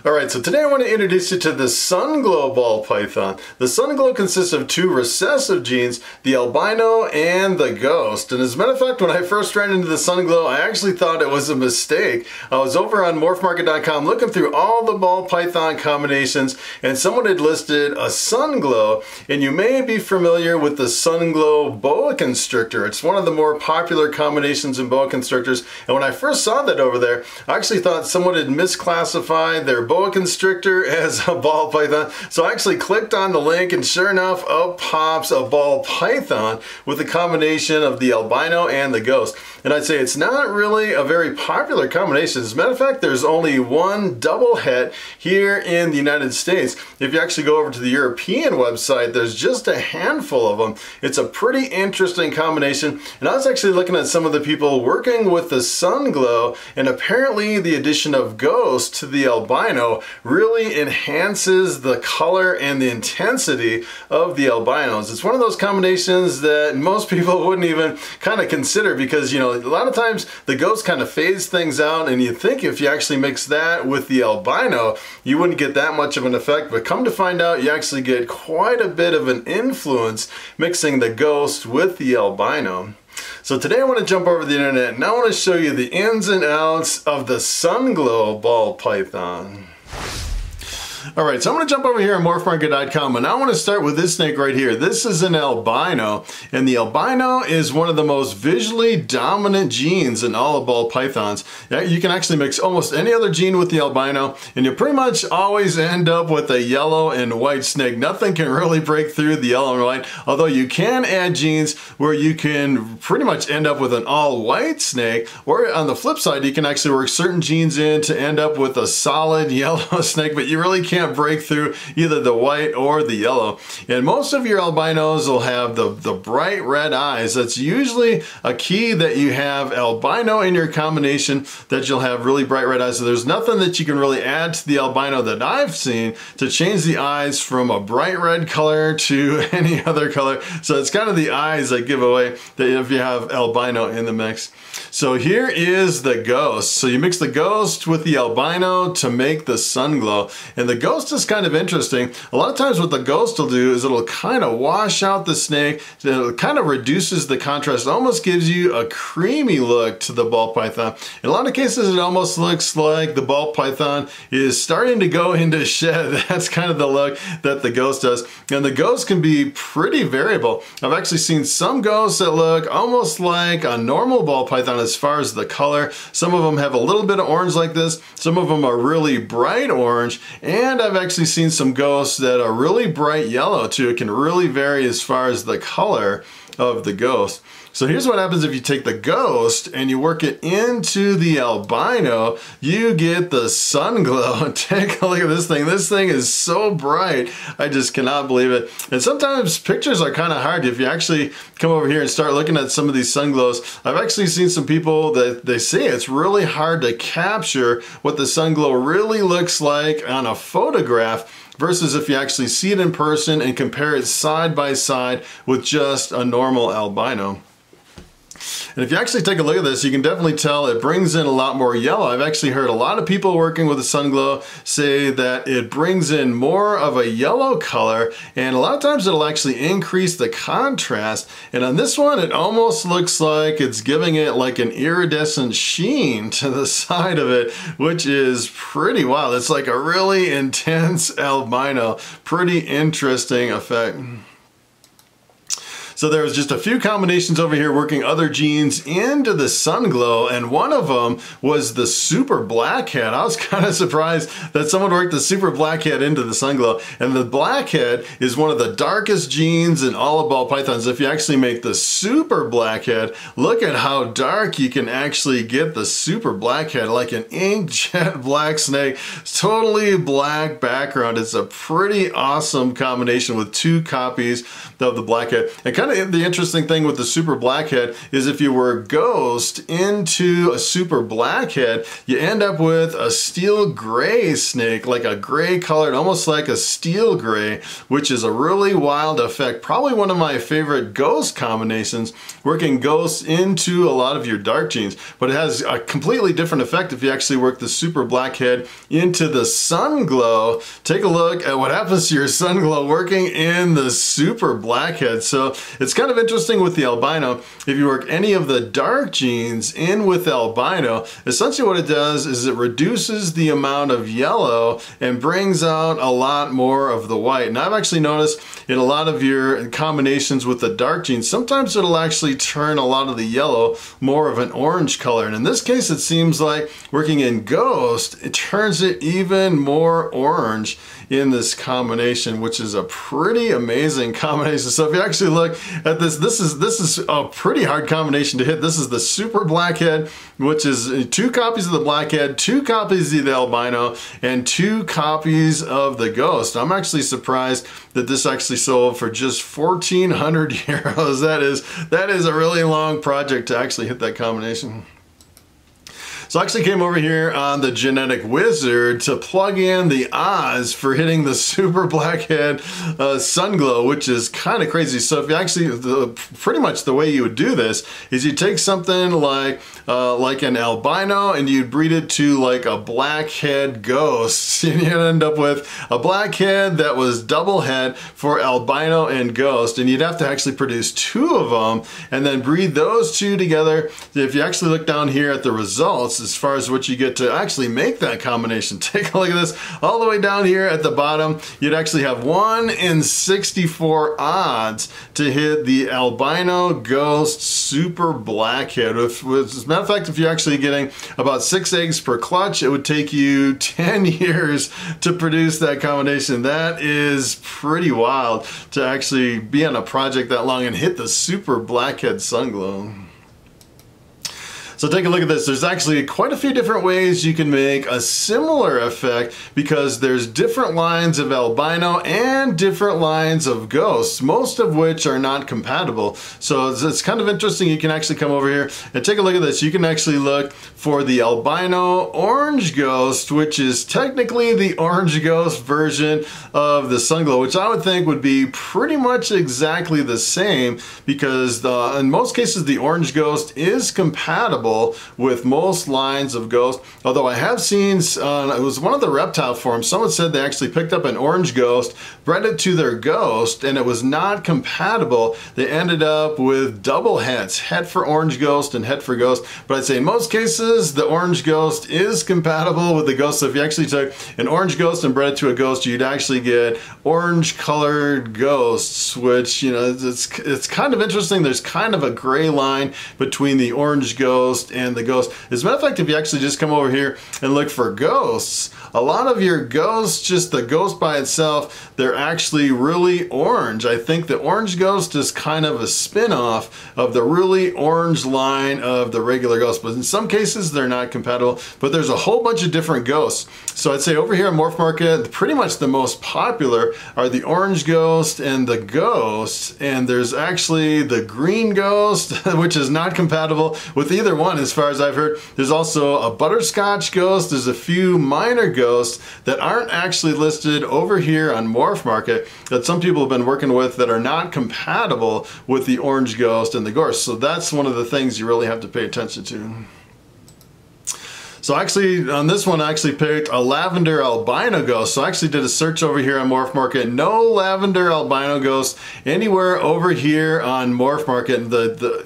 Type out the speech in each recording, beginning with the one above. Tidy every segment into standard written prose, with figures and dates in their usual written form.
Alright, so today I want to introduce you to the Sunglow ball python. The Sunglow consists of two recessive genes, the albino and the ghost. And as a matter of fact, when I first ran into the Sunglow, I actually thought it was a mistake. I was over on morphmarket.com looking through all the ball python combinations, and someone had listed a Sunglow, and you may be familiar with the Sunglow boa constrictor. It's one of the more popular combinations in boa constrictors, and when I first saw that over there, I actually thought someone had misclassified their boa constrictor as a ball python. So I actually clicked on the link, and sure enough, up pops a ball python with a combination of the albino and the ghost. And I'd say it's not really a very popular combination. As a matter of fact, there's only one double het here in the United States. If you actually go over to the European website, there's just a handful of them. It's a pretty interesting combination. And I was actually looking at some of the people working with the Sunglow, and apparently the addition of ghost to the albino really enhances the color and the intensity of the albinos. It's one of those combinations that most people wouldn't even kind of consider, because, you know, a lot of times the ghost kind of fades things out, and you think if you actually mix that with the albino, you wouldn't get that much of an effect. But come to find out, you actually get quite a bit of an influence mixing the ghost with the albino. So today I want to jump over the internet, and I want to show you the ins and outs of the Sunglow ball python. Alright, so I'm going to jump over here on morphmarket.com, and I want to start with this snake right here. This is an albino, and the albino is one of the most visually dominant genes in all of ball pythons. You can actually mix almost any other gene with the albino, and you pretty much always end up with a yellow and white snake. Nothing can really break through the yellow and white, although you can add genes where you can pretty much end up with an all-white snake, or on the flip side, you can actually work certain genes in to end up with a solid yellow snake, but you really can't break through either the white or the yellow. And most of your albinos will have the bright red eyes. That's usually a key that you have albino in your combination, that you'll have really bright red eyes. So there's nothing that you can really add to the albino that I've seen to change the eyes from a bright red color to any other color. So it's kind of the eyes that give away that if you have albino in the mix. So here is the ghost. So you mix the ghost with the albino to make the Sunglow. And the ghost is kind of interesting. A lot of times what the ghost will do is it'll kind of wash out the snake. It kind of reduces the contrast. It almost gives you a creamy look to the ball python. In a lot of cases, it almost looks like the ball python is starting to go into shed. That's kind of the look that the ghost does. And the ghost can be pretty variable. I've actually seen some ghosts that look almost like a normal ball python as far as the color. Some of them have a little bit of orange like this. Some of them are really bright orange. And I've actually seen some ghosts that are really bright yellow too. It can really vary as far as the color of the ghost. So here's what happens if you take the ghost and you work it into the albino. You get the Sunglow. Take a look at this thing. This thing is so bright. I just cannot believe it. And sometimes pictures are kind of hard. If you actually come over here and start looking at some of these Sunglows, I've actually seen some people that they say it's really hard to capture what the Sunglow really looks like on a photograph, versus if you actually see it in person and compare it side by side with just a normal albino. And if you actually take a look at this, you can definitely tell it brings in a lot more yellow. I've actually heard a lot of people working with the Sunglow say that it brings in more of a yellow color, and a lot of times it'll actually increase the contrast. And on this one, it almost looks like it's giving it like an iridescent sheen to the side of it, which is pretty wild. It's like a really intense albino. Pretty interesting effect. So there was just a few combinations over here working other genes into the Sunglow, and one of them was the super blackhead. I was kind of surprised that someone worked the super blackhead into the Sunglow. And the blackhead is one of the darkest genes in all of ball pythons. If you actually make the super blackhead, look at how dark you can actually get the super blackhead, like an inkjet black snake, totally black background. It's a pretty awesome combination with two copies of the blackhead. And kind kind of the interesting thing with the super blackhead is if you were ghost into a super blackhead, you end up with a steel gray snake, like a gray colored, almost like a steel gray, which is a really wild effect. Probably one of my favorite ghost combinations, working ghosts into a lot of your dark genes. But it has a completely different effect if you actually work the super blackhead into the Sunglow. Take a look at what happens to your Sunglow working in the super blackhead. So it's kind of interesting with the albino. If you work any of the dark genes in with albino, essentially what it does is it reduces the amount of yellow and brings out a lot more of the white. And I've actually noticed in a lot of your combinations with the dark genes, sometimes it'll actually turn a lot of the yellow more of an orange color. And in this case, it seems like working in ghost, it turns it even more orange in this combination, which is a pretty amazing combination. So if you actually look at this, this is a pretty hard combination to hit. This is the super blackhead, which is 2 copies of the blackhead, 2 copies of the albino, and 2 copies of the ghost. I'm actually surprised that this actually sold for just 1,400 euros. That is a really long project to actually hit that combination. So I actually came over here on the Genetic Wizard to plug in the odds for hitting the super blackhead Sunglow, which is kind of crazy. So if you actually, pretty much the way you would do this is you take something like an albino and you'd breed it to like a blackhead ghost, and you'd end up with a blackhead that was double head for albino and ghost, and you'd have to actually produce 2 of them and then breed those 2 together. If you actually look down here at the results, as far as what you get to actually make that combination, take a look at this. All the way down here at the bottom, you'd actually have 1 in 64 odds to hit the albino ghost super blackhead. As a matter of fact, if you're actually getting about 6 eggs per clutch, it would take you 10 years to produce that combination. That is pretty wild to actually be on a project that long and hit the super blackhead Sunglow. So take a look at this. There's actually quite a few different ways you can make a similar effect because there's different lines of albino and different lines of ghosts, most of which are not compatible. So it's kind of interesting. You can actually come over here and take a look at this. You can actually look for the albino orange ghost, which is technically the orange ghost version of the Sunglow, which I would think would be pretty much exactly the same because in most cases the orange ghost is compatible with most lines of ghost. Although I have seen, it was one of the reptile forums, someone said they actually picked up an orange ghost, bred it to their ghost, and it was not compatible. They ended up with double heads, head for orange ghost and head for ghost. But I'd say in most cases, the orange ghost is compatible with the ghost. So if you actually took an orange ghost and bred it to a ghost, you'd actually get orange colored ghosts, which, you know, it's kind of interesting. There's kind of a gray line between the orange ghost and the ghost. As a matter of fact, if you actually just come over here and look for ghosts, a lot of your ghosts, just the ghost by itself, they're actually really orange. I think the orange ghost is kind of a spin-off of the really orange line of the regular ghost, but in some cases they're not compatible. But there's a whole bunch of different ghosts. So I'd say over here in Morph Market, pretty much the most popular are the orange ghost and the ghost, and there's actually the green ghost, which is not compatible with either one as far as I've heard. There's also a butterscotch ghost. There's a few minor ghosts that aren't actually listed over here on Morph Market that some people have been working with that are not compatible with the orange ghost and the ghost. So that's one of the things you really have to pay attention to. So actually, on this one, I actually picked a lavender albino ghost. So I actually did a search over here on Morph Market. No lavender albino ghost anywhere over here on Morph Market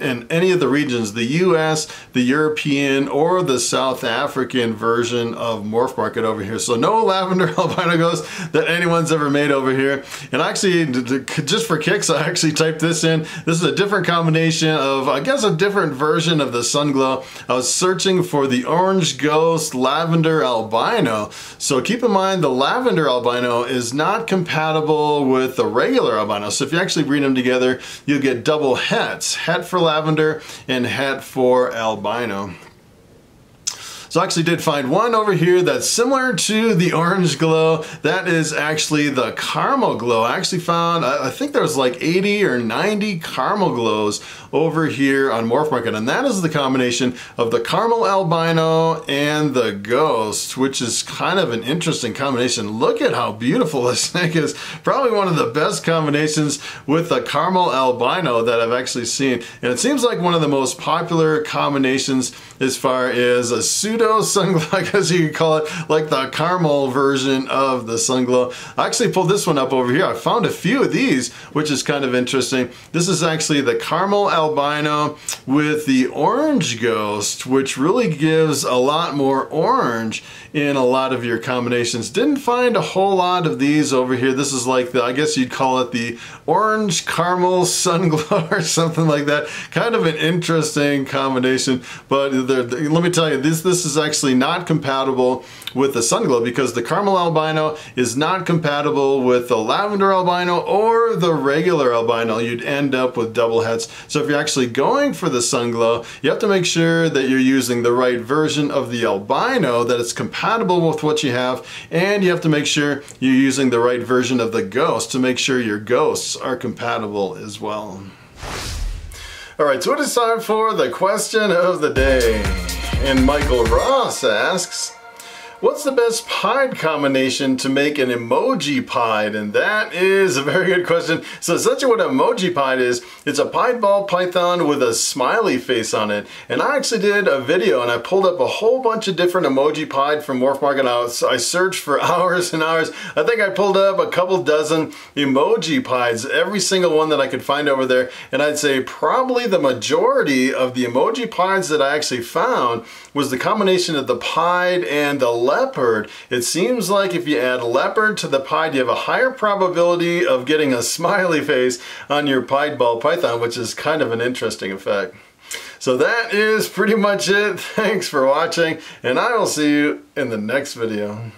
in any of the regions, the US, the European, or the South African version of Morph Market over here. So no lavender albino ghost that anyone's ever made over here. And actually, just for kicks, I actually typed this in. This is a different combination of, I guess, a different version of the Sunglow. I was searching for the orange ghost lavender albino. So keep in mind the lavender albino is not compatible with the regular albino. So if you actually breed them together, you'll get double hets, het for lavender and het for albino. So I actually did find one over here that's similar to the orange glow. That is actually the caramel glow. I actually found, I think there was like 80 or 90 caramel glows over here on Morph Market, and that is the combination of the caramel albino and the ghost, which is kind of an interesting combination. Look at how beautiful this thing is. Probably one of the best combinations with the caramel albino that I've actually seen, and it seems like one of the most popular combinations as far as a pseudo Sunglow, I guess you could call it, like the caramel version of the Sunglow. I actually pulled this one up over here. I found a few of these, which is kind of interesting. This is actually the caramel albino with the orange ghost, which really gives a lot more orange in a lot of your combinations. Didn't find a whole lot of these over here. This is like the, I guess you'd call it the orange caramel Sunglow or something like that. Kind of an interesting combination, but let me tell you, this is actually not compatible with the Sunglow because the caramel albino is not compatible with the lavender albino or the regular albino. You'd end up with double heads. So if you're actually going for the Sunglow, you have to make sure that you're using the right version of the albino, that it's compatible with what you have, and you have to make sure you're using the right version of the ghost to make sure your ghosts are compatible as well. Alright, so it is time for the question of the day. And Michael Ross asks, what's the best pied combination to make an emoji pied? And that is a very good question. So essentially what an emoji pied is, it's a pied ball python with a smiley face on it. And I actually did a video and I pulled up a whole bunch of different emoji pied from Morph Market. I searched for hours and hours. I think I pulled up a couple dozen emoji pieds, every single one that I could find over there. And I'd say probably the majority of the emoji pieds that I actually found was the combination of the pied and the leopard. It seems like if you add leopard to the pied, you have a higher probability of getting a smiley face on your pied ball python, which is kind of an interesting effect. So that is pretty much it. Thanks for watching, and I will see you in the next video.